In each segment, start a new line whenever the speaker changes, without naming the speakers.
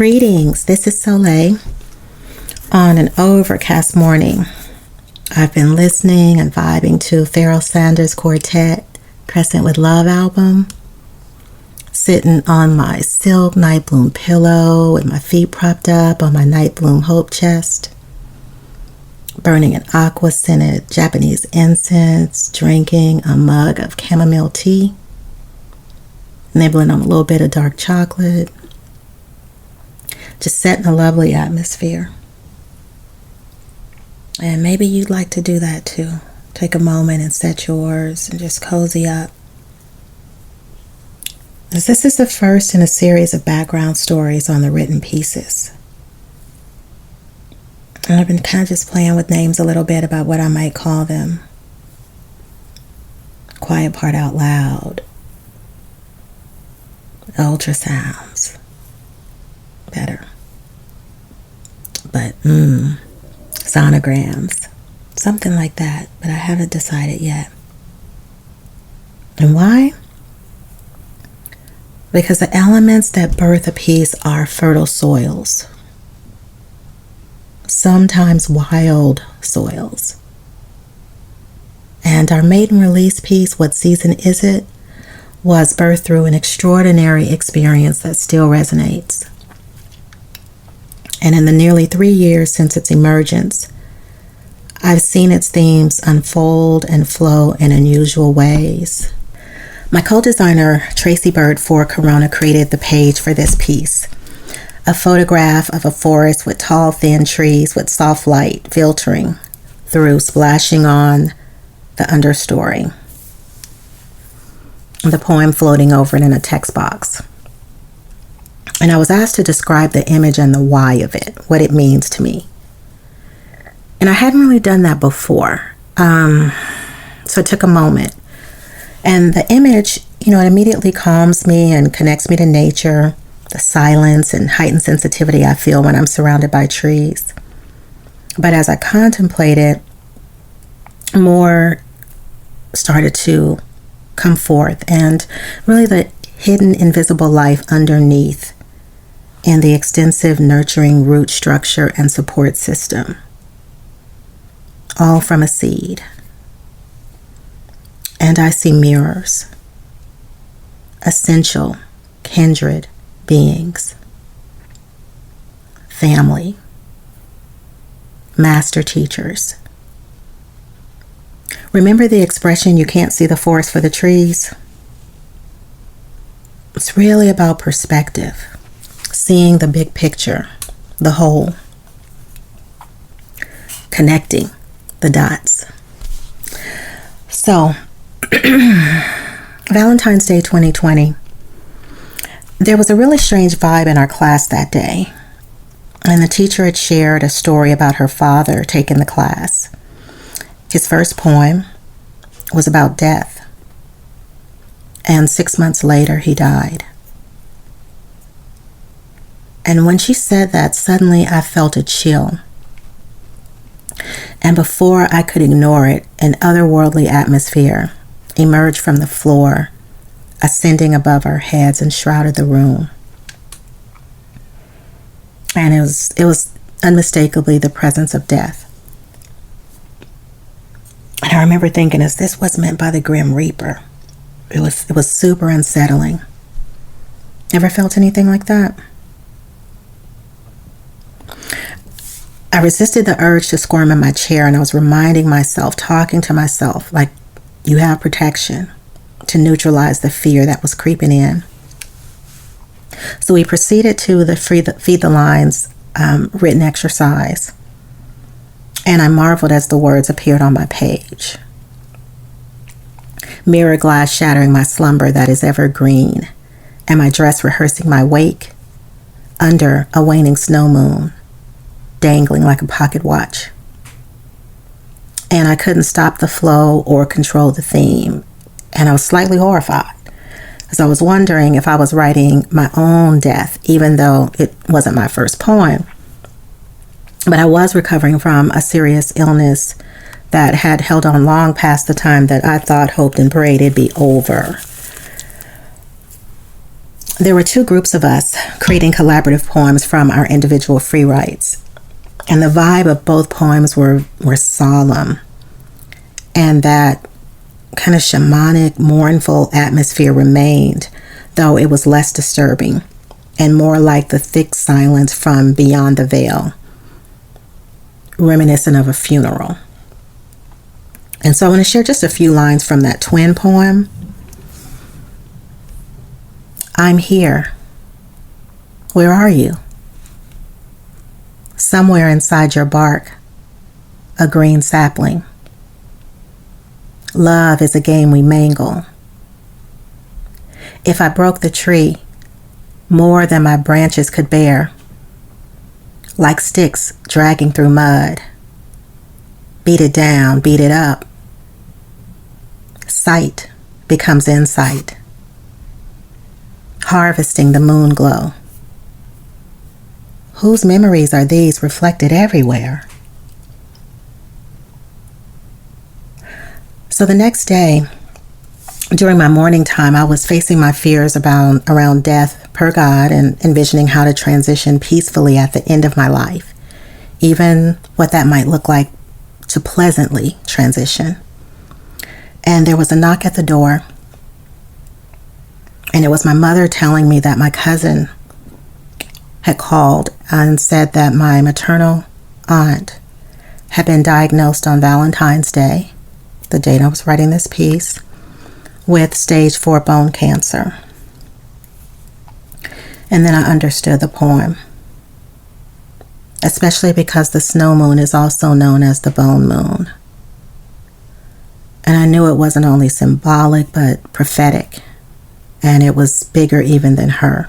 Greetings, this is Soleil. On an overcast morning, I've been listening and vibing to Pharoah Sanders' Quartet, Crescent with Love album, sitting on my silk night bloom pillow with my feet propped up on my night bloom hope chest, burning an aqua-scented Japanese incense, drinking a mug of chamomile tea, nibbling on a little bit of dark chocolate, just setting a lovely atmosphere. And maybe you'd like to do that too. Take a moment and set yours and just cozy up. As this is the first in a series of background stories on the written pieces. And I've been kind of just playing with names a little bit about what I might call them. Quiet part out loud. Ultrasounds. Better. But, sonograms. Something like that, but I haven't decided yet. And why? Because the elements that birth a piece are fertile soils. Sometimes wild soils. And our maiden release piece, What Season Is It?, was birthed through an extraordinary experience that still resonates. And in the nearly 3 years since its emergence, I've seen its themes unfold and flow in unusual ways. My co-designer, Tracy Bird for Corona, created the page for this piece. A photograph of a forest with tall, thin trees with soft light filtering through, splashing on the understory. The poem floating over it in a text box. And I was asked to describe the image and the why of it, what it means to me. And I hadn't really done that before. So it took a moment. And the image, it immediately calms me and connects me to nature, the silence and heightened sensitivity I feel when I'm surrounded by trees. But as I contemplated, more started to come forth, and really the hidden invisible life underneath in the extensive nurturing root structure and support system, all from a seed. And I see mirrors, essential, kindred beings, family, master teachers. Remember the expression, you can't see the forest for the trees? It's really about perspective, seeing the big picture, the whole, connecting the dots. So, Valentine's Day 2020, there was a really strange vibe in our class that day. And the teacher had shared a story about her father taking the class. His first poem was about death. And 6 months later, he died. And when she said that, suddenly I felt a chill. And before I could ignore it, an otherworldly atmosphere emerged from the floor, ascending above our heads and shrouded the room. And it was unmistakably the presence of death. And I remember thinking, is this what's meant by the Grim Reaper? It was super unsettling. Ever felt anything like that? I resisted the urge to squirm in my chair, and I was reminding myself, talking to myself, like, you have protection, to neutralize the fear that was creeping in. So we proceeded to the Feed the Lines written exercise, and I marveled as the words appeared on my page. Mirror glass shattering my slumber that is evergreen, and my dress rehearsing my wake under a waning snow moon, dangling like a pocket watch. And I couldn't stop the flow or control the theme, and I was slightly horrified, as I was wondering if I was writing my own death, even though it wasn't my first poem. But I was recovering from a serious illness that had held on long past the time that I thought, hoped, and prayed it'd be over. there were two groups of us creating collaborative poems from our individual free writes. And the vibe of both poems were solemn. And that kind of shamanic, mournful atmosphere remained, though it was less disturbing and more like the thick silence from beyond the veil, reminiscent of a funeral. And so I want to share just a few lines from that twin poem. I'm here. Where are you? Somewhere inside your bark, a green sapling. Love is a game we mangle. If I broke the tree, more than my branches could bear, like sticks dragging through mud, beat it down, beat it up. Sight becomes insight, harvesting the moon glow. Whose memories are these reflected everywhere? So the next day, during my morning time, I was facing my fears around death per God and envisioning how to transition peacefully at the end of my life, even what that might look like to pleasantly transition. And there was a knock at the door, and it was my mother telling me that my cousin had called and said that my maternal aunt had been diagnosed on Valentine's Day, the date I was writing this piece, with stage 4 bone cancer. And then I understood the poem, especially because the snow moon is also known as the bone moon. And I knew it wasn't only symbolic, but prophetic, and it was bigger even than her.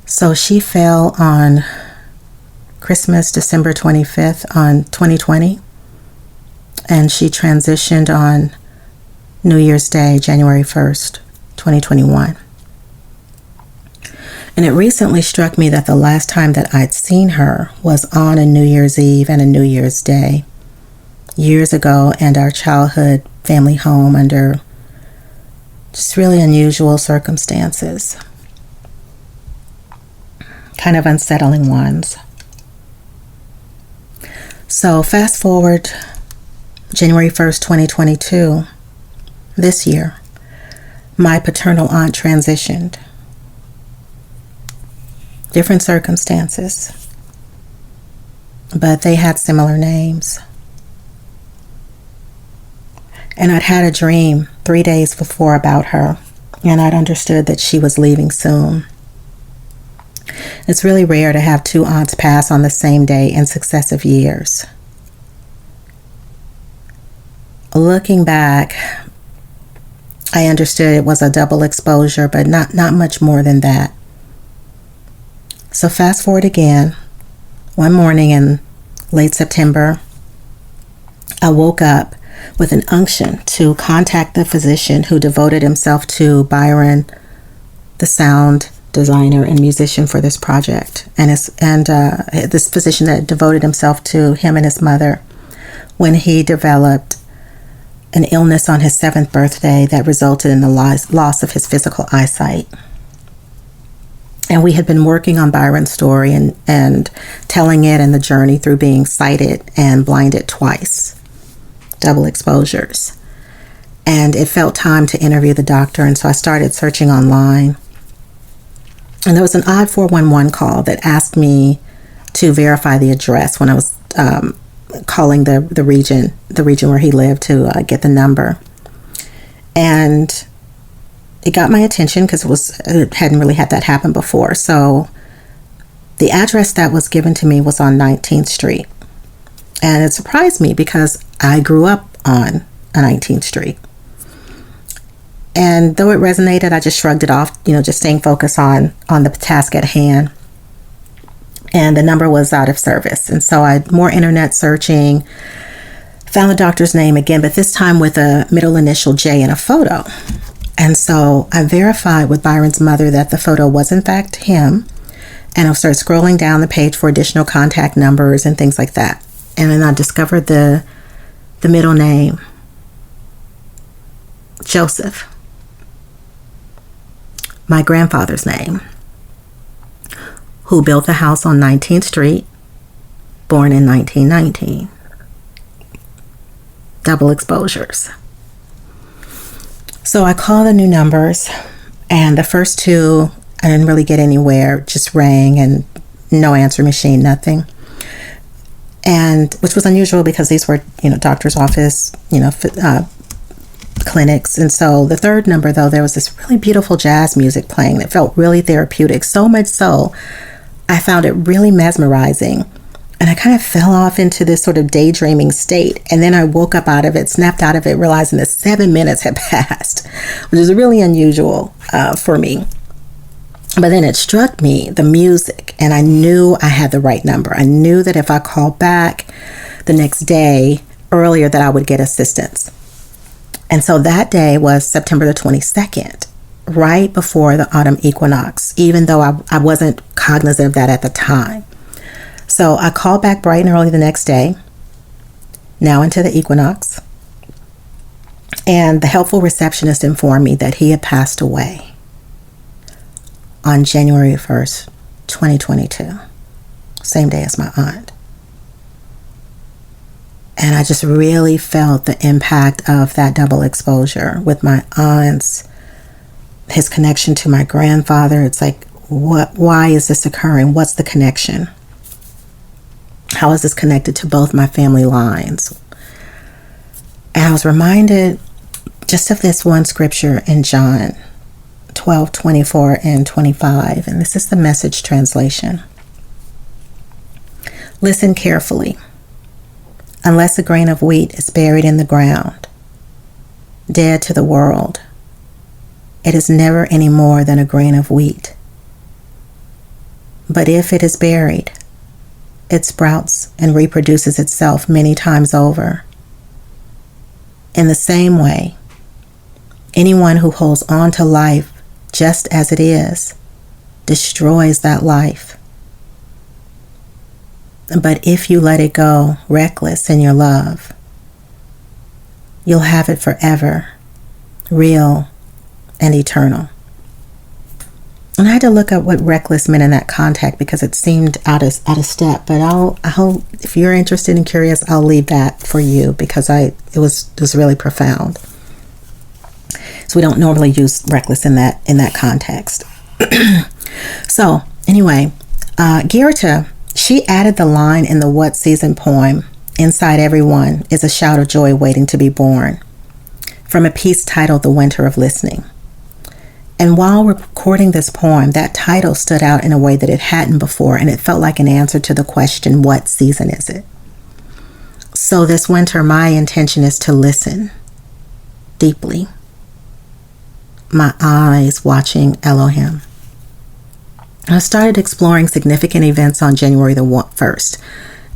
So she fell on Christmas, December 25th on 2020, and she transitioned on New Year's Day, January 1st, 2021. And it recently struck me that the last time that I'd seen her was on a New Year's Eve and a New Year's Day years ago, and our childhood family home under just really unusual circumstances, kind of unsettling ones. So fast forward January 1st, 2022, this year, my paternal aunt transitioned. Different circumstances, but they had similar names. And I'd had a dream 3 days before about her, and I'd understood that she was leaving soon. It's really rare to have two aunts pass on the same day in successive years. Looking back, I understood it was a double exposure, but not much more than that. So fast forward again, one morning in late September, I woke up with an unction to contact the physician who devoted himself to Byron, the sound designer and musician for this project, and this physician that devoted himself to him and his mother when he developed an illness on his 7th birthday that resulted in the loss of his physical eyesight. And we had been working on Byron's story and telling it and the journey through being sighted and blinded twice, double exposures. And it felt time to interview the doctor, and so I started searching online. And there was an odd 411 call that asked me to verify the address when I was calling the region where he lived to get the number. And it got my attention because it hadn't really had that happen before. So the address that was given to me was on 19th Street. And it surprised me because I grew up on a 19th Street. And though it resonated, I just shrugged it off, just staying focused on the task at hand. And the number was out of service. And so I more internet searching, found the doctor's name again, but this time with a middle initial J and a photo. And so I verified with Byron's mother that the photo was in fact him. And I started scrolling down the page for additional contact numbers and things like that. And then I discovered the middle name, Joseph. my grandfather's name, who built the house on 19th Street, born in 1919. Double exposures. So I call the new numbers, and the first two, I didn't really get anywhere, just rang and no answer machine, nothing. And which was unusual because these were, doctor's office, clinics. And so the third number, though, there was this really beautiful jazz music playing that felt really therapeutic, so much so I found it really mesmerizing. And I kind of fell off into this sort of daydreaming state. And then I woke up out of it, snapped out of it, realizing that 7 minutes had passed, which is really unusual for me. But then it struck me, the music, and I knew I had the right number. I knew that if I called back the next day earlier that I would get assistance. And so that day was September the 22nd, right before the autumn equinox, even though I wasn't cognizant of that at the time. So I called back bright and early the next day, now into the equinox, and the helpful receptionist informed me that he had passed away on January 1st, 2022, same day as my aunt. And I just really felt the impact of that double exposure with my aunts, his connection to my grandfather. It's like, why is this occurring? What's the connection? How is this connected to both my family lines? And I was reminded just of this one scripture in John 12:24 and 25. And this is the Message translation. Listen carefully. Unless a grain of wheat is buried in the ground, dead to the world, it is never any more than a grain of wheat. But if it is buried, it sprouts and reproduces itself many times over. In the same way, anyone who holds on to life just as it is destroys that life. But if you let it go reckless in your love, you'll have it forever, real and eternal. And I had to look up what reckless meant in that context because it seemed out of step. But I'll if you're interested and curious, I'll leave that for you because it was really profound. So we don't normally use reckless in that context. So anyway, Garrigue, she added the line in the What Season poem, "Inside everyone is a shout of joy waiting to be born," from a piece titled "The Winter of Listening." And while recording this poem, that title stood out in a way that it hadn't before, and it felt like an answer to the question, what season is it? So this winter, my intention is to listen deeply. My eyes watching Elohim. I started exploring significant events on January the 1st.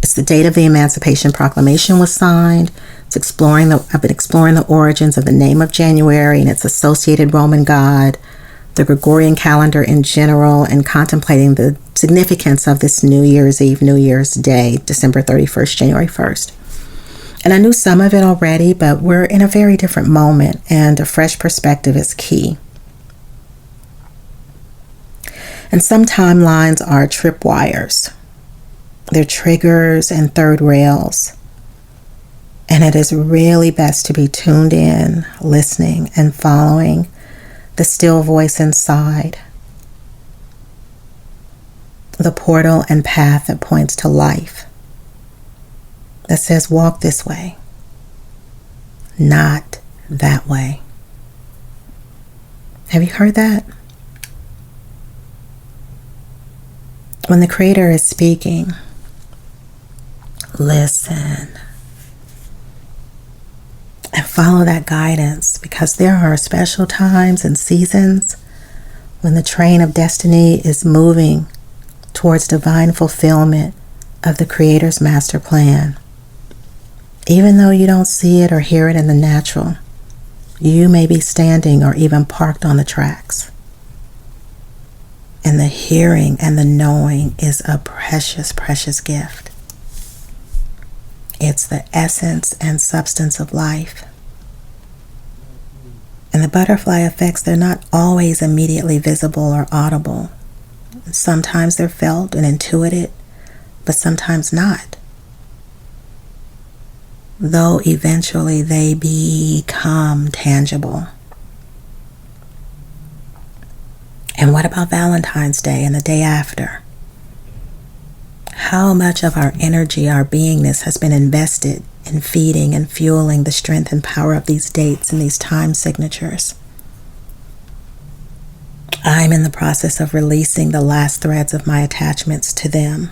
It's the date of the Emancipation Proclamation was signed. I've been exploring the origins of the name of January and its associated Roman god, the Gregorian calendar in general, and contemplating the significance of this New Year's Eve, New Year's Day, December 31st, January 1st. And I knew some of it already, but we're in a very different moment, and a fresh perspective is key. And some timelines are tripwires. They're triggers and third rails. And it is really best to be tuned in, listening, and following the still voice inside, the portal and path that points to life, that says, walk this way, not that way. Have you heard that? When the Creator is speaking, listen and follow that guidance, because there are special times and seasons when the train of destiny is moving towards divine fulfillment of the Creator's master plan. Even though you don't see it or hear it in the natural, you may be standing or even parked on the tracks. And the hearing and the knowing is a precious, precious gift. It's the essence and substance of life. And the butterfly effects, they're not always immediately visible or audible. Sometimes they're felt and intuited, but sometimes not. Though eventually they become tangible. And what about Valentine's Day and the day after? How much of our energy, our beingness has been invested in feeding and fueling the strength and power of these dates and these time signatures? I'm in the process of releasing the last threads of my attachments to them.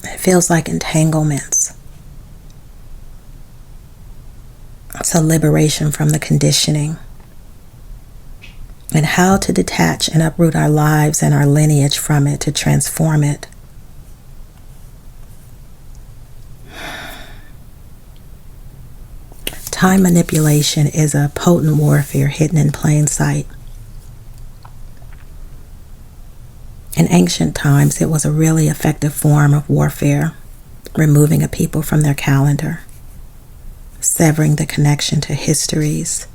It feels like entanglements. It's a liberation from the conditioning. And how to detach and uproot our lives and our lineage from it to transform it. Time manipulation is a potent warfare hidden in plain sight. In ancient times, it was a really effective form of warfare, removing a people from their calendar, severing the connection to histories,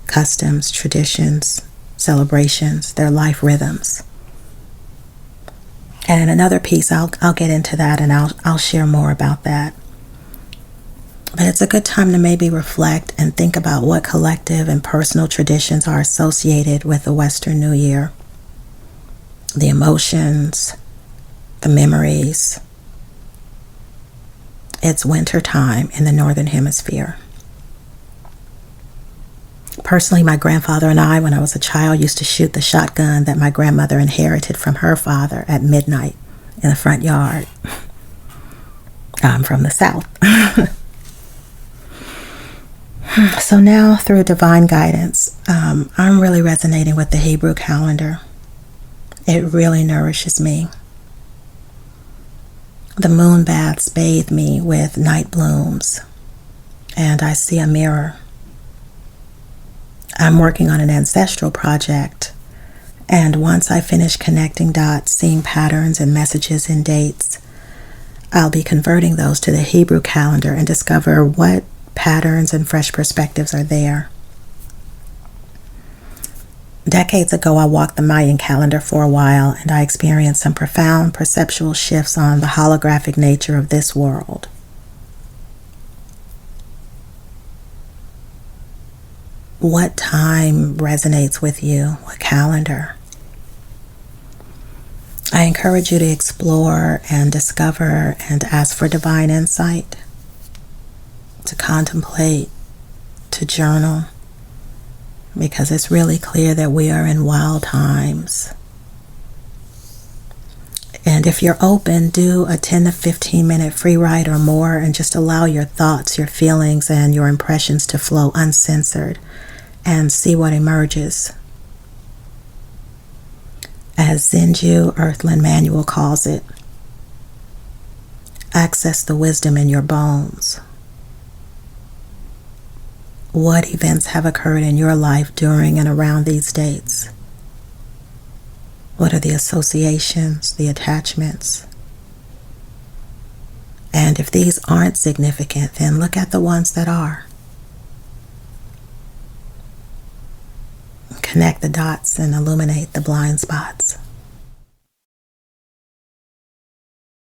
customs, traditions, celebrations, their life rhythms. And in another piece, I'll get into that, and I'll share more about that. But it's a good time to maybe reflect and think about what collective and personal traditions are associated with the Western New Year. The emotions, the memories. It's winter time in the Northern Hemisphere. Personally, my grandfather and I, when I was a child, used to shoot the shotgun that my grandmother inherited from her father at midnight in the front yard. I'm from the South. So now, through divine guidance, I'm really resonating with the Hebrew calendar. It really nourishes me. The moon baths bathe me with night blooms, and I see a mirror. I'm working on an ancestral project, and once I finish connecting dots, seeing patterns and messages in dates, I'll be converting those to the Hebrew calendar and discover what patterns and fresh perspectives are there. Decades ago, I walked the Mayan calendar for a while, and I experienced some profound perceptual shifts on the holographic nature of this world. What time resonates with you? What calendar? I encourage you to explore and discover and ask for divine insight, to contemplate, to journal, because it's really clear that we are in wild times. And if you're open, do a 10 to 15 minute free write or more, and just allow your thoughts, your feelings, and your impressions to flow uncensored and see what emerges. As Zenju Earthland Manual calls it, access the wisdom in your bones. What events have occurred in your life during and around these dates? What are the associations, the attachments? And if these aren't significant, then look at the ones that are. Connect the dots and illuminate the blind spots.